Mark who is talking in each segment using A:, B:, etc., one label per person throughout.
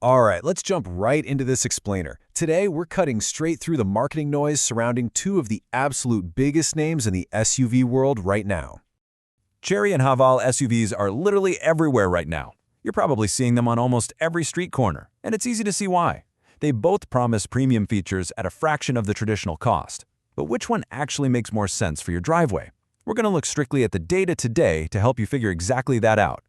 A: Alright, let's jump right into this explainer. Today, we're cutting straight through the marketing noise surrounding two of the absolute biggest names in the SUV world right now.
B: Chery and Haval SUVs are literally everywhere right now. You're probably seeing them on almost every street corner, and it's easy to see why. They both promise premium features at a fraction of the traditional cost. But which one actually makes more sense for your driveway? We're going to look strictly at the data today to help you figure exactly that out.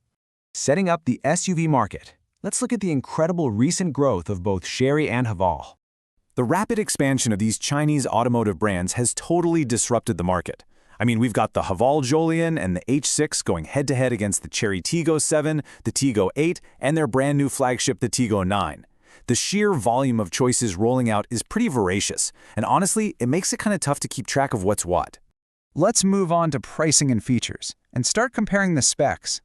C: Setting up the SUV market, let's look at the incredible recent growth of both Chery and Haval. The rapid expansion of these Chinese automotive brands has totally disrupted the market. I mean, we've got the Haval Jolion and the H6 going head-to-head against the Chery Tiggo 7, the Tiggo 8, and their brand new flagship, the Tiggo 9. The sheer volume of choices rolling out is pretty voracious, and honestly, it makes it kind of tough to keep track of what's what.
D: Let's move on to pricing and features, and start comparing the specs.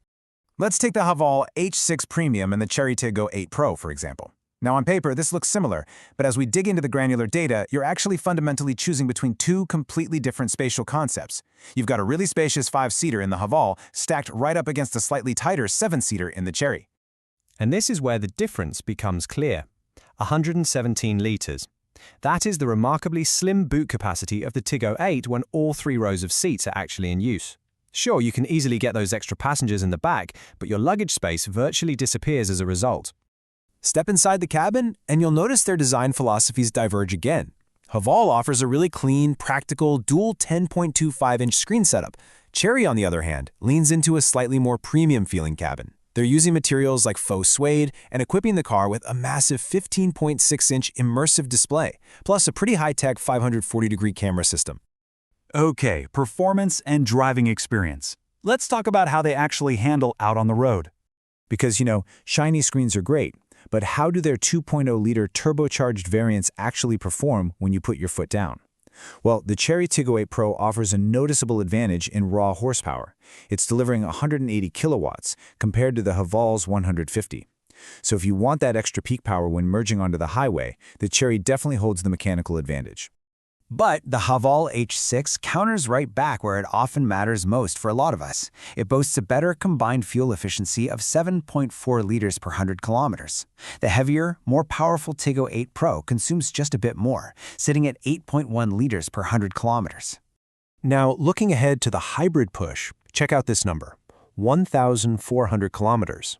C: Let's take the Haval H6 Premium and the Chery Tiggo 8 Pro, for example. Now, on paper, this looks similar, but as we dig into the granular data, you're actually fundamentally choosing between two completely different spatial concepts. You've got a really spacious 5-seater in the Haval stacked right up against a slightly tighter 7-seater in the Chery.
E: And this is where the difference becomes clear. 117 litres. That is the remarkably slim boot capacity of the Tiggo 8 when all 3 rows of seats are actually in use. Sure, you can easily get those extra passengers in the back, but your luggage space virtually disappears as a result.
C: Step inside the cabin, and you'll notice their design philosophies diverge again. Haval offers a really clean, practical, dual 10.25-inch screen setup. Chery, on the other hand, leans into a slightly more premium-feeling cabin. They're using materials like faux suede and equipping the car with a massive 15.6-inch immersive display, plus a pretty high-tech 540-degree camera system.
F: Okay, performance and driving experience. Let's talk about how they actually handle out on the road.
C: Because, shiny screens are great, but how do their 2.0-liter turbocharged variants actually perform when you put your foot down? Well, the Chery Tiggo 8 Pro offers a noticeable advantage in raw horsepower. It's delivering 180 kilowatts compared to the Haval's 150. So if you want that extra peak power when merging onto the highway, the Chery definitely holds the mechanical advantage. But the Haval H6 counters right back where it often matters most for a lot of us. It boasts a better combined fuel efficiency of 7.4 liters per 100 kilometers. The heavier, more powerful Tiggo 8 Pro consumes just a bit more, sitting at 8.1 liters per 100 kilometers.
A: Now, looking ahead to the hybrid push, check out this number, 1,400 kilometers.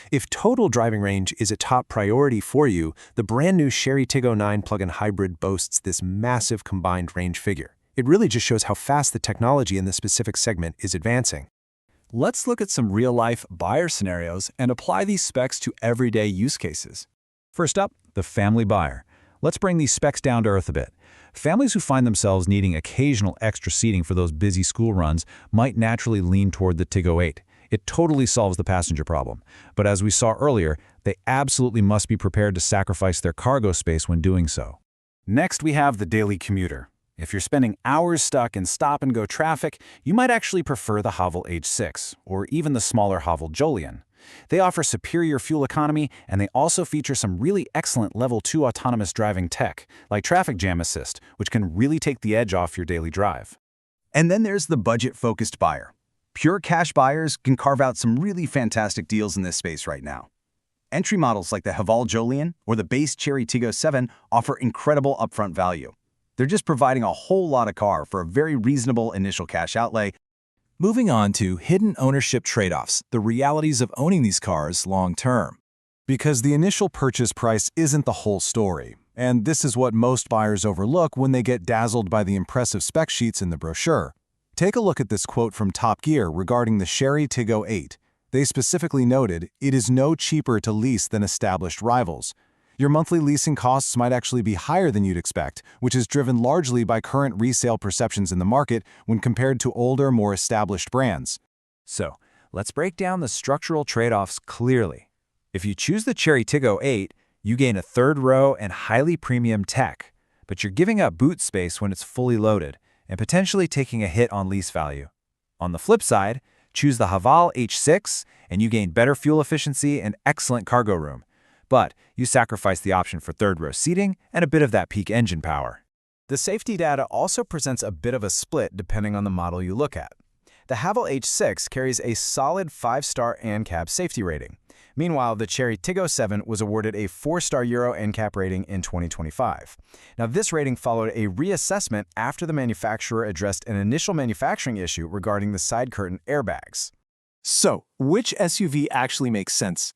A: If total driving range is a top priority for you, the brand new Chery Tiggo 9 plug-in hybrid boasts this massive combined range figure. It really just shows how fast the technology in this specific segment is advancing.
F: Let's look at some real-life buyer scenarios and apply these specs to everyday use cases. First up, the family buyer. Let's bring these specs down to earth a bit. Families who find themselves needing occasional extra seating for those busy school runs might naturally lean toward the Tiggo 8. It totally solves the passenger problem. But as we saw earlier, they absolutely must be prepared to sacrifice their cargo space when doing so. Next, we have the daily commuter. If you're spending hours stuck in stop-and-go traffic, you might actually prefer the Haval H6, or even the smaller Haval Jolion. They offer superior fuel economy, and they also feature some really excellent Level 2 autonomous driving tech, like traffic jam assist, which can really take the edge off your daily drive.
D: And then there's the budget-focused buyer. Pure cash buyers can carve out some really fantastic deals in this space right now. Entry models like the Haval Jolion or the base Chery Tiggo 7 offer incredible upfront value. They're just providing a whole lot of car for a very reasonable initial cash outlay.
A: Moving on to hidden ownership trade-offs, the realities of owning these cars long-term. Because the initial purchase price isn't the whole story, and this is what most buyers overlook when they get dazzled by the impressive spec sheets in the brochure. Take a look at this quote from Top Gear regarding the Chery Tiggo 8. They specifically noted, "It is no cheaper to lease than established rivals." Your monthly leasing costs might actually be higher than you'd expect, which is driven largely by current resale perceptions in the market when compared to older, more established brands. So, let's break down the structural trade-offs clearly. If you choose the Chery Tiggo 8, you gain a third row and highly premium tech, but you're giving up boot space when it's fully loaded, and potentially taking a hit on lease value. On the flip side, choose the Haval H6 and you gain better fuel efficiency and excellent cargo room. But you sacrifice the option for third-row seating and a bit of that peak engine power. The safety data also presents a bit of a split depending on the model you look at. The Haval H6 carries a solid 5-star ANCAP safety rating,
C: Meanwhile, the Chery Tiggo 7 was awarded a 4-star Euro NCAP rating in 2025. Now, this rating followed a reassessment after the manufacturer addressed an initial manufacturing issue regarding the side curtain airbags.
A: So, which SUV actually makes sense?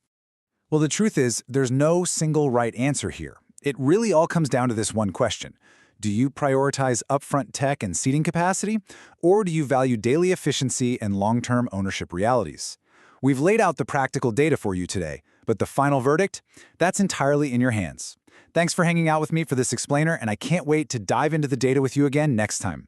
F: Well, the truth is, there's no single right answer here. It really all comes down to this one question. Do you prioritize upfront tech and seating capacity, or do you value daily efficiency and long-term ownership realities? We've laid out the practical data for you today, but the final verdict? That's entirely in your hands. Thanks for hanging out with me for this explainer, and I can't wait to dive into the data with you again next time.